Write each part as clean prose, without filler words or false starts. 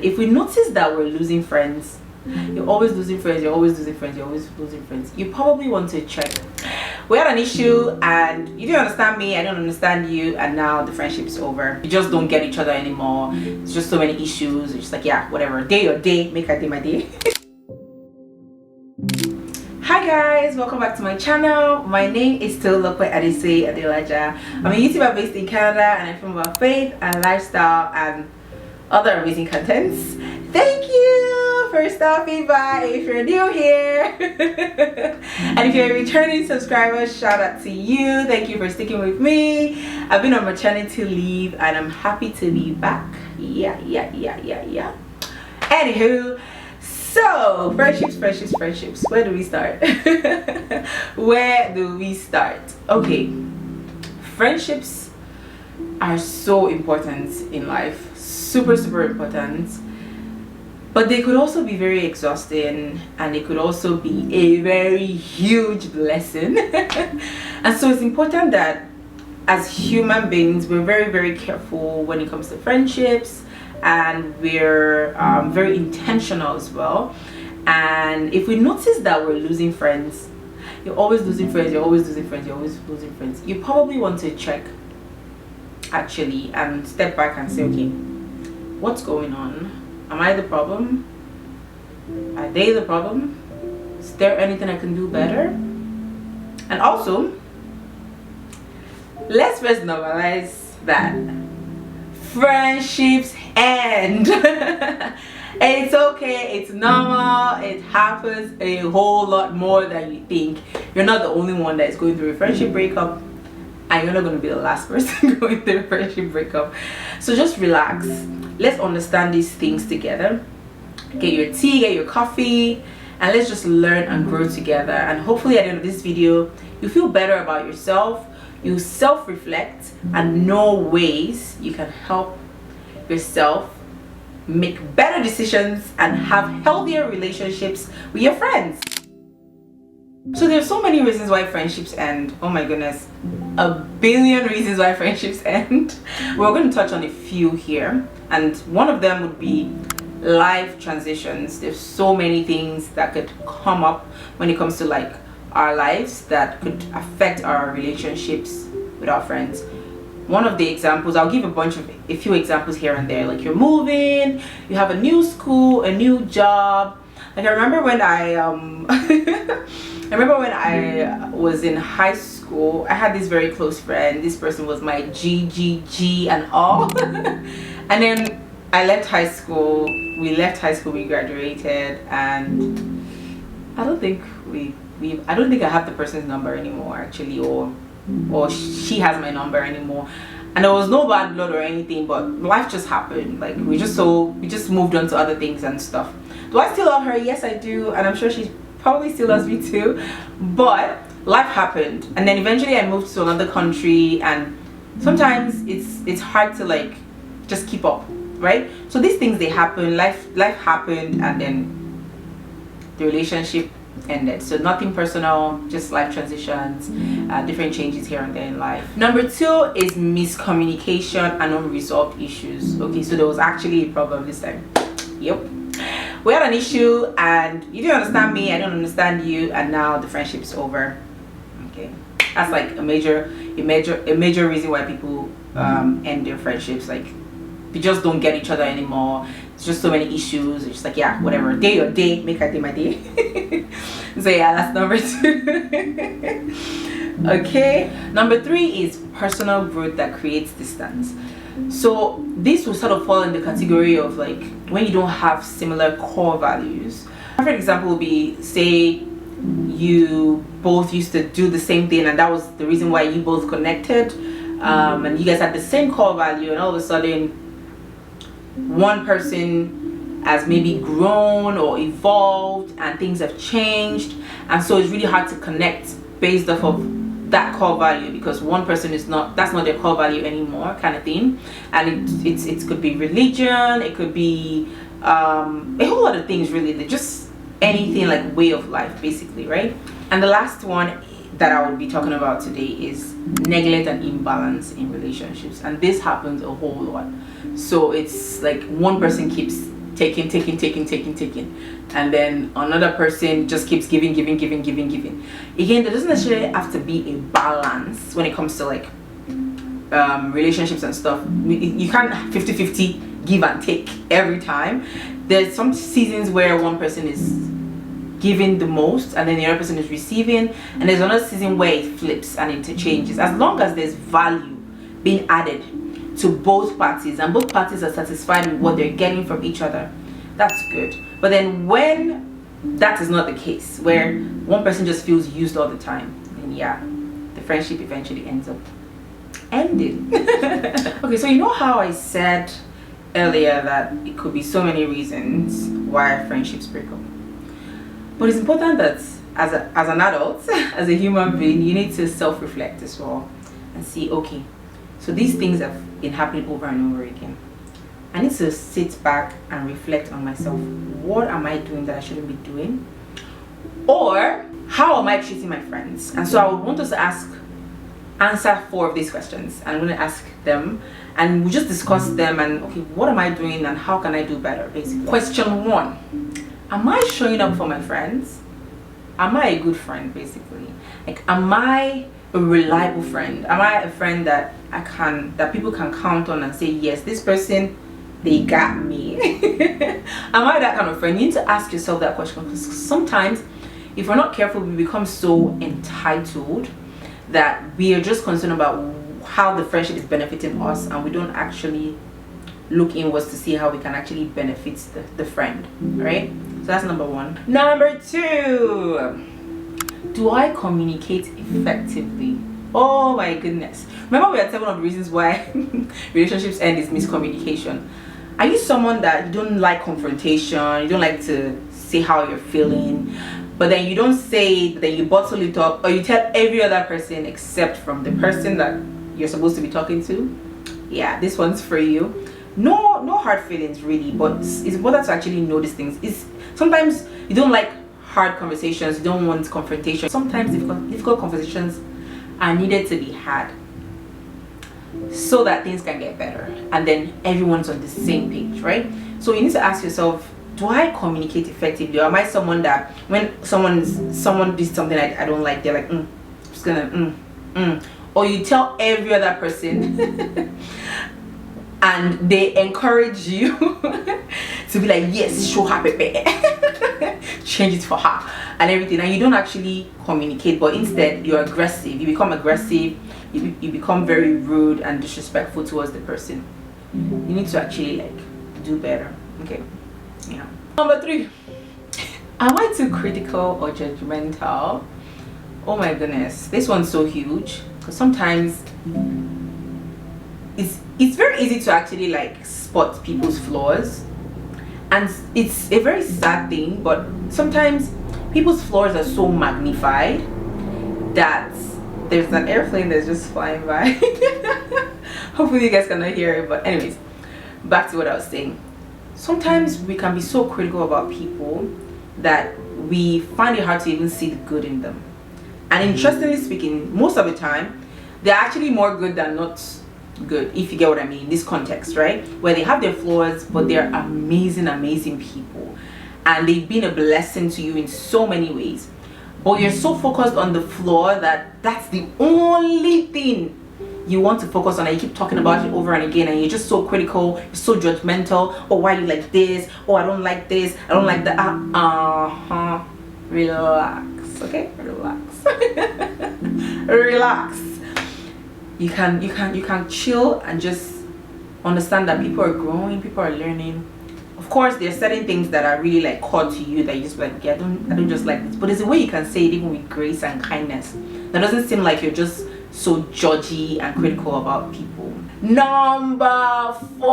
If we notice that we're losing friends, you're always losing friends, you're always losing friends, you're always losing friends, you probably want to check. We had an issue and you didn't understand me, I don't understand you, and now the friendship's over. You just don't get each other anymore. It's just so many issues. It's just like, yeah, whatever. Day your day, make a day my day. Hi guys, welcome back to my channel. My name is still Lope Adese Adelaja. I'm a YouTuber based in Canada and I'm from about faith and lifestyle and other amazing contents. Thank you for stopping by if you're new here. And if you're a returning subscriber, shout out to you. Thank you for sticking with me. I've been on maternity leave and I'm happy to be back. Yeah. Anywho, so friendships. Where do we start? Where do we start? Okay, friendships are so important in life. Super important, but they could also be very exhausting and it could also be a very huge blessing. And so it's important that as human beings we're very careful when it comes to friendships, and we're very intentional as well. And if we notice that we're losing friends, you're always losing friends, you're always losing friends, you're always losing friends, you probably want to check actually and step back and say, okay, what's going on? Am I the problem? Are they the problem? Is there anything I can do better? And also, let's first normalize that friendships end. It's okay, it's normal, it happens a whole lot more than you think. You're not the only one that is going through a friendship breakup, and you're not going to be the last person going through a friendship breakup. So just relax. Let's understand these things together. Get your tea, get your coffee, and let's just learn and grow together. And hopefully at the end of this video, you feel better about yourself, you self-reflect and know ways you can help yourself make better decisions and have healthier relationships with your friends. So there's so many reasons why friendships end. Oh my goodness, a billion reasons why friendships end. We're going to touch on a few here, and one of them would be life transitions. There's so many things that could come up when it comes to like our lives that could affect our relationships with our friends. One of the examples, I'll give a few examples here and there, like you're moving, you have a new school, a new job. Like I remember when I was in high school, I had this very close friend. This person was my GGG and all. And then I left high school, we graduated, and I don't think I have the person's number anymore actually, or she has my number anymore. And there was no bad blood or anything, but life just happened. Like we just moved on to other things and stuff. Do I still love her? Yes, I do, and I'm sure she probably still loves me too. But life happened, and then eventually I moved to another country, and sometimes it's hard to like just keep up, right? So these things, they happen. Life happened, and then the relationship ended. So nothing personal, just life transitions, different changes here and there in life. Number 2 is miscommunication and unresolved issues. Okay, so there was actually a problem this time. Yep, we had an issue and you didn't understand me, I don't understand you, and now the friendship's over. Okay, that's like a major reason why people end their friendships. Like they just don't get each other anymore. It's just so many issues. It's just like, yeah, whatever. Day your day, make a day my day. So yeah, that's number 2. Okay, number 3 is personal growth that creates distance. So this will sort of fall in the category of like when you don't have similar core values. For example would be, say you both used to do the same thing and that was the reason why you both connected, and you guys had the same core value, and all of a sudden one person has maybe grown or evolved and things have changed, and so it's really hard to connect based off of that core value, because one person that's not their core value anymore, kind of thing. And it could be religion, it could be a whole lot of things really, just anything, like way of life basically, right? And the last one that I will be talking about today is neglect and imbalance in relationships, and this happens a whole lot. So it's like one person keeps taking, and then another person just keeps giving. Again, there doesn't necessarily have to be a balance when it comes to like relationships and stuff. You can't 50-50 give and take every time. There's some seasons where one person is giving the most and then the other person is receiving, and there's another season where it flips and interchanges. As long as there's value being added to both parties and both parties are satisfied with what they're getting from each other, that's good. But then when that is not the case, where one person just feels used all the time, then yeah, the friendship eventually ends up ending. Okay, so you know how I said earlier that it could be so many reasons why friendships break up, but it's important that as an adult, as a human being, you need to self-reflect as well and see, okay, so these things have been happening over and over again. I need to sit back and reflect on myself. What am I doing that I shouldn't be doing? Or how am I treating my friends? And so I would want us to answer 4 of these questions. And I'm going to ask them and we just discuss them and, okay, what am I doing and how can I do better, basically. Question 1. Am I showing up for my friends? Am I a good friend, basically? Like, am I a reliable friend? Am I a friend that people can count on and say, yes, this person, they got me? Am I that kind of friend? You need to ask yourself that question, because sometimes if we're not careful, we become so entitled that we are just concerned about how the friendship is benefiting us, and we don't actually look inwards to see how we can actually benefit the friend, right? So that's number 1. Number 2, do I communicate effectively? Oh my goodness. Remember we had 7 of the reasons why relationships end is miscommunication. Are you someone that you don't like confrontation, you don't like to say how you're feeling, but then you don't say, then you bottle it up, or you tell every other person except from the person that you're supposed to be talking to? Yeah, this one's for you. No hard feelings really, but it's important to actually know these things. Sometimes you don't like hard conversations, you don't want confrontation. Sometimes difficult conversations are needed to be had so that things can get better and then everyone's on the same page, right? So you need to ask yourself, do I communicate effectively, or am I someone that when someone did something I don't like, they're like, just gonna or you tell every other person and they encourage you to be like, yes, show her pepe, change it for her and everything, and you don't actually communicate, but instead you're aggressive. You become aggressive, you become very rude and disrespectful towards the person. You need to actually like do better. Okay, yeah. Number 3, am I too critical or judgmental? Oh my goodness, this one's so huge, because sometimes it's very easy to actually like spot people's flaws, and it's a very sad thing, but sometimes people's flaws are so magnified that there's an airplane that's just flying by. Hopefully you guys cannot hear it, but anyways, back to what I was saying. Sometimes we can be so critical about people that we find it hard to even see the good in them. And interestingly speaking, most of the time they're actually more good than not good, if you get what I mean, in this context, right? Where they have their flaws, but they're amazing people, and they've been a blessing to you in so many ways, but you're so focused on the flaw that that's the only thing you want to focus on, and you keep talking about it over and again, and you're just so critical, you're so judgmental. Oh, why you like this? Oh, I don't like this, I don't like that. Relax, okay? Relax. Relax. You can chill and just understand that people are growing, people are learning. Of course, there are certain things that are really like core to you that you just like, yeah, I don't just like this, but there's a way you can say it even with grace and kindness that doesn't seem like you're just so judgy and critical about people. Number 4,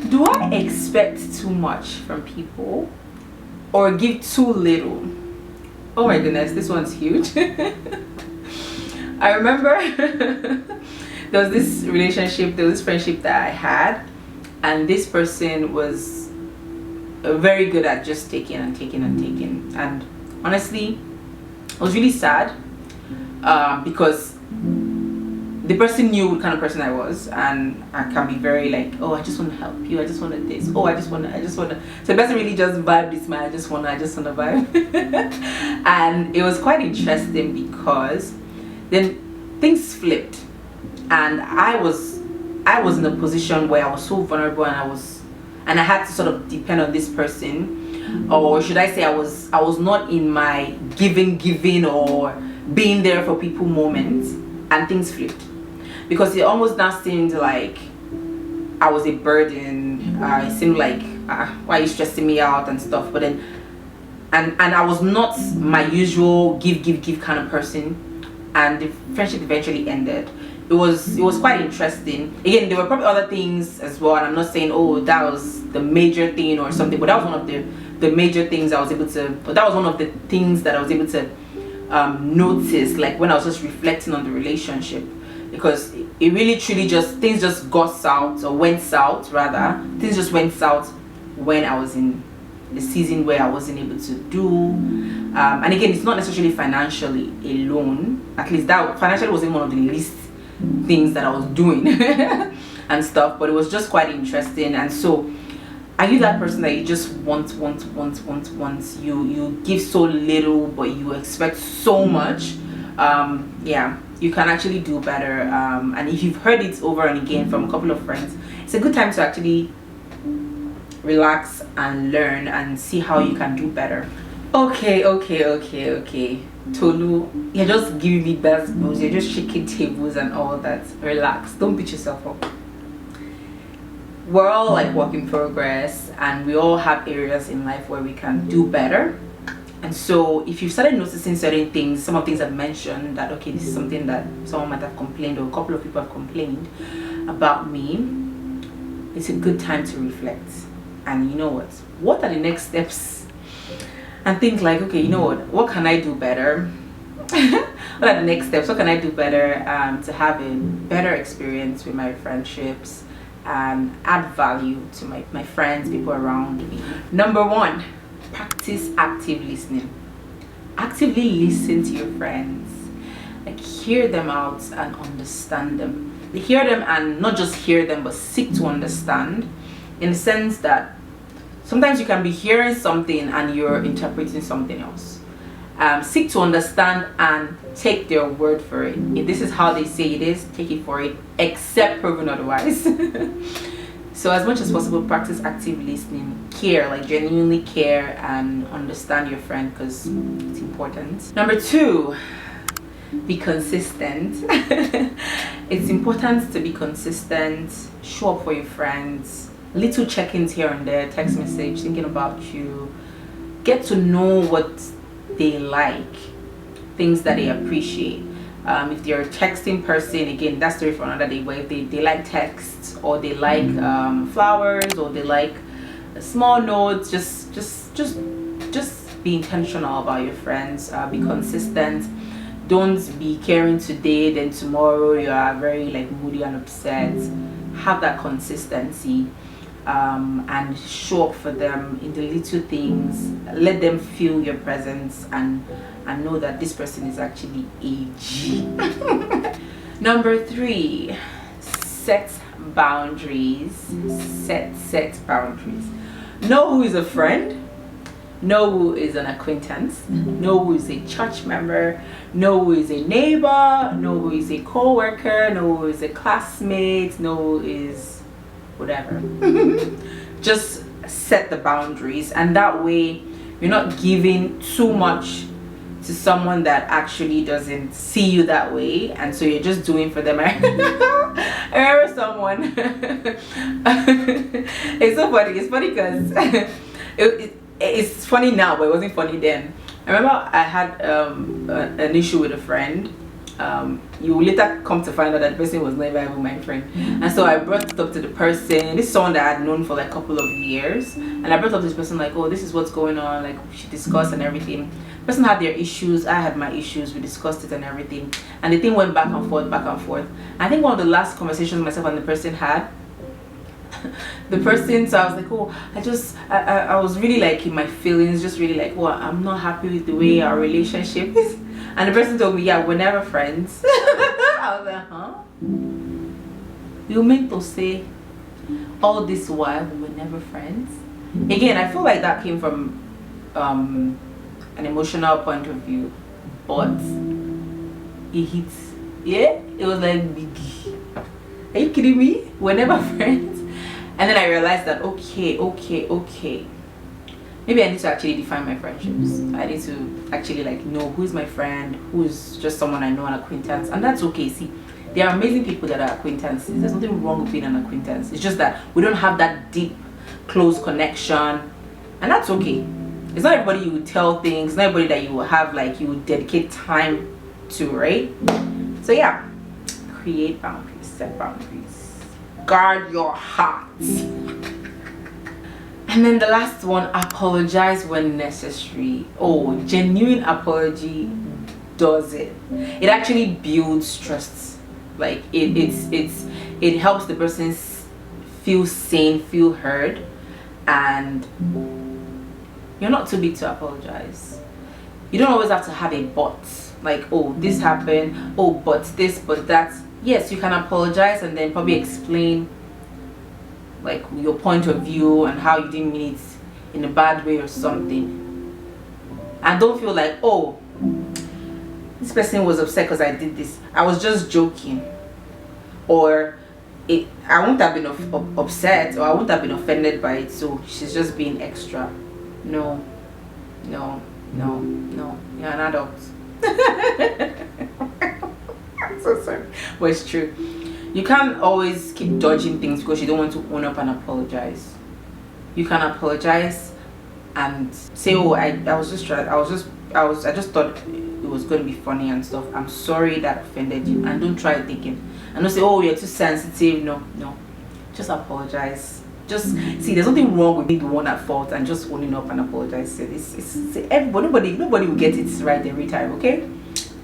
do I expect too much from people or give too little? Oh my goodness, this one's huge. I remember there was this friendship that I had, and this person was very good at just taking and taking and taking, and honestly I was really sad because the person knew what kind of person I was, and I can be very like, oh, I just want to help you, I just want to this, oh, I just want to. So the person really just vibed this man, I just want to vibe. And it was quite interesting because then things flipped, and I was in a position where I was so vulnerable, and I had to sort of depend on this person, or should I say I was not in my giving or being there for people moments, and things flipped because it almost now seemed like I was a burden. It seemed like why are you stressing me out and stuff. But then and I was not my usual give kind of person, and the friendship eventually ended. It was quite interesting. Again, there were probably other things as well, and I'm not saying, oh, that was the major thing or something, but that was one of the major things I was able to, but that was one of the things that I was able to notice, like when I was just reflecting on the relationship, because it really truly things just got south, or went south rather. Things just went south when I was in the season where I wasn't able to do, and again, it's not necessarily financially alone. At least that financially wasn't one of the least things that I was doing and stuff, but it was just quite interesting. And so are you that person that you just want, you give so little but you expect so much? Yeah, you can actually do better, and if you've heard it over and again from a couple of friends, it's a good time to actually relax and learn and see how you can do better. Okay, Tolu, you're just giving me best news, you're just shaking tables and all that. Relax, don't beat yourself up. We're all like work in progress, and we all have areas in life where we can do better. And so if you've started noticing certain things, some of the things I've mentioned, that okay, this is something that someone might have complained, or a couple of people have complained about me, it's a good time to reflect. And you know what are the next steps? And think like, okay, you know what can I do better? What are the next steps? What can I do better to have a better experience with my friendships and add value to my friends, people around me? Number one, practice active listening. Actively listen to your friends. Like, hear them out and understand them. Hear them, and not just hear them, but seek to understand, in the sense that sometimes you can be hearing something and you're interpreting something else. Seek to understand and take their word for it. If this is how they say it is, take it for it, except proven otherwise. So as much as possible, practice active listening. Care, like genuinely care and understand your friend, because it's important. Number two, be consistent. It's important to be consistent. Show up for your friends. Little check-ins here and there, text message, thinking about you. Get to know what they like, things that they appreciate. If they're a texting person, again, that's story for another day. But if they like texts, or they like flowers, or they like small notes, just be intentional about your friends. Be consistent. Don't be caring today, then tomorrow you are very like moody and upset. Have that consistency. And show up for them in the little things. Let them feel your presence and know that this person is actually a G. Number three, set boundaries. Set boundaries. Know who is a friend, know who is an acquaintance, know who is a church member, know who is a neighbor, know who is a co-worker, know who is a classmate, know who is whatever. Just set the boundaries, and that way you're not giving too much to someone that actually doesn't see you that way, and so you're just doing for them. I remember someone it's so funny. It's funny because it's funny now, but it wasn't funny then. I remember I had an issue with a friend. You will later come to find out that the person was never even my friend, and so I brought it up to the person. This is someone that I had known for like a couple of years, and I brought up to this person like, oh, this is what's going on, like we should discuss and everything. The person had their issues, I had my issues, we discussed it and everything, and the thing went back and forth. I think one of the last conversations myself and the person had, the person, so I was like, oh, I was really like in my feelings, just really like, oh, I'm not happy with the way our relationship is. And the person told me, yeah, we're never friends. I was like, huh? You meant to say all this while we were never friends? Again, I feel like that came from an emotional point of view, but it hits. Yeah, it was like biggie. Are you kidding me? We're never friends. And then I realized that okay. Maybe I need to actually define my friendships. I need to actually like know who is my friend, who is just someone I know, an acquaintance, and that's okay. See, there are amazing people that are acquaintances. There's nothing wrong with being an acquaintance. It's just that we don't have that deep, close connection, and that's okay. It's not everybody you would tell things, not everybody that you will have like you would dedicate time to, right? So yeah, create boundaries, set boundaries, guard your heart. And then the last one, apologize when necessary. Oh, genuine apology does it. It actually builds trust. Like it helps the person feel sane, feel heard, and you're not too big to apologize. You don't always have to have a but. Like, oh, this happened, oh, but this, but that. Yes, you can apologize and then probably explain like your point of view and how you didn't mean it in a bad way or something. And don't feel like, oh, this person was upset because I did this. I was just joking. Or I wouldn't have been upset, or I wouldn't have been offended by it, so she's just being extra. No. You're an adult. I'm so sorry, but it's true. You can't always keep dodging things because you don't want to own up and apologize. You can apologize and say, oh, I just thought it was going to be funny and stuff. I'm sorry that offended you, and don't try thinking and don't say, oh, you're too sensitive. No, just apologize. Just see, there's nothing wrong with being the one at fault and just owning up and apologize. It's everybody, nobody will get it right every time, okay?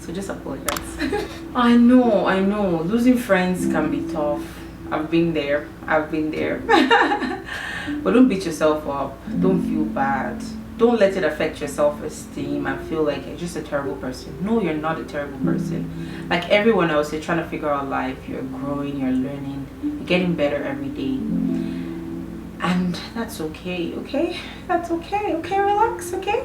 So just apologize. I know losing friends can be tough. I've been there. But don't beat yourself up. Don't feel bad. Don't let it affect your self-esteem and feel like you're just a terrible person. No, you're not a terrible person. Like everyone else, you're trying to figure out life. You're growing, you're learning, you're getting better every day. And that's okay. That's okay, relax, okay?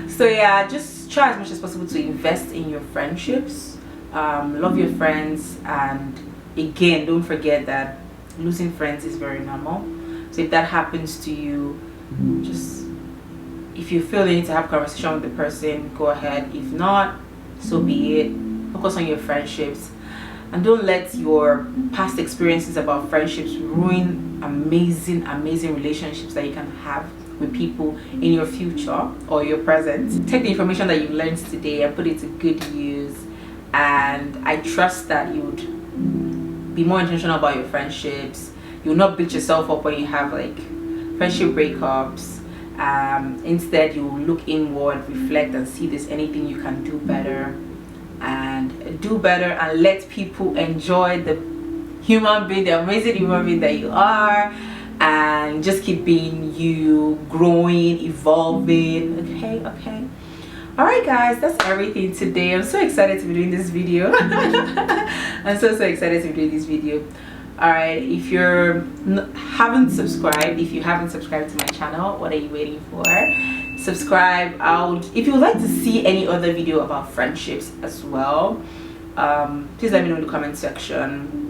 So yeah, just try as much as possible to invest in your friendships, love your friends, and again, don't forget that losing friends is very normal. So if that happens to you, just if you feel you need to have a conversation with the person, go ahead. If not, so be it. Focus on your friendships, and don't let your past experiences about friendships ruin amazing relationships that you can have with people in your future or your present. Take the information that you've learned today and put it to good use, and I trust that you would be more intentional about your friendships. You'll not beat yourself up when you have like friendship breakups. Instead, you will look inward, reflect, and see if there's anything you can do better, and let people enjoy the human being, the amazing human being that you are, and just keep being you, growing, evolving. Okay. All right, guys, that's everything today. I'm so excited to be doing this video. I'm so excited to be doing this video. All right, if you haven't subscribed to my channel, what are you waiting for? Subscribe. If you would like to see any other video about friendships as well, please let me know in the comment section.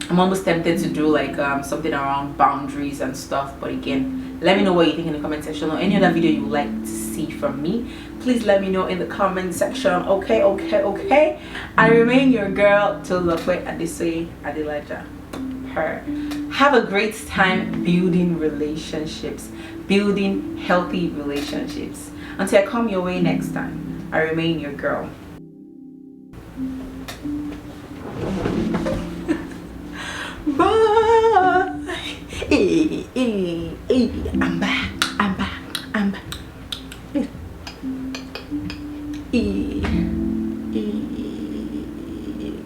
I'm almost tempted to do like something around boundaries and stuff, but again, let me know what you think in the comment section, or any other video you would like to see from me. Please let me know in the comment section. Okay. I remain your girl Tolokwe Adesoye Adelaja. Have a great time building relationships, building healthy relationships. Until I come your way next time, I remain your girl. Bye. I'm back.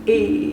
Eh.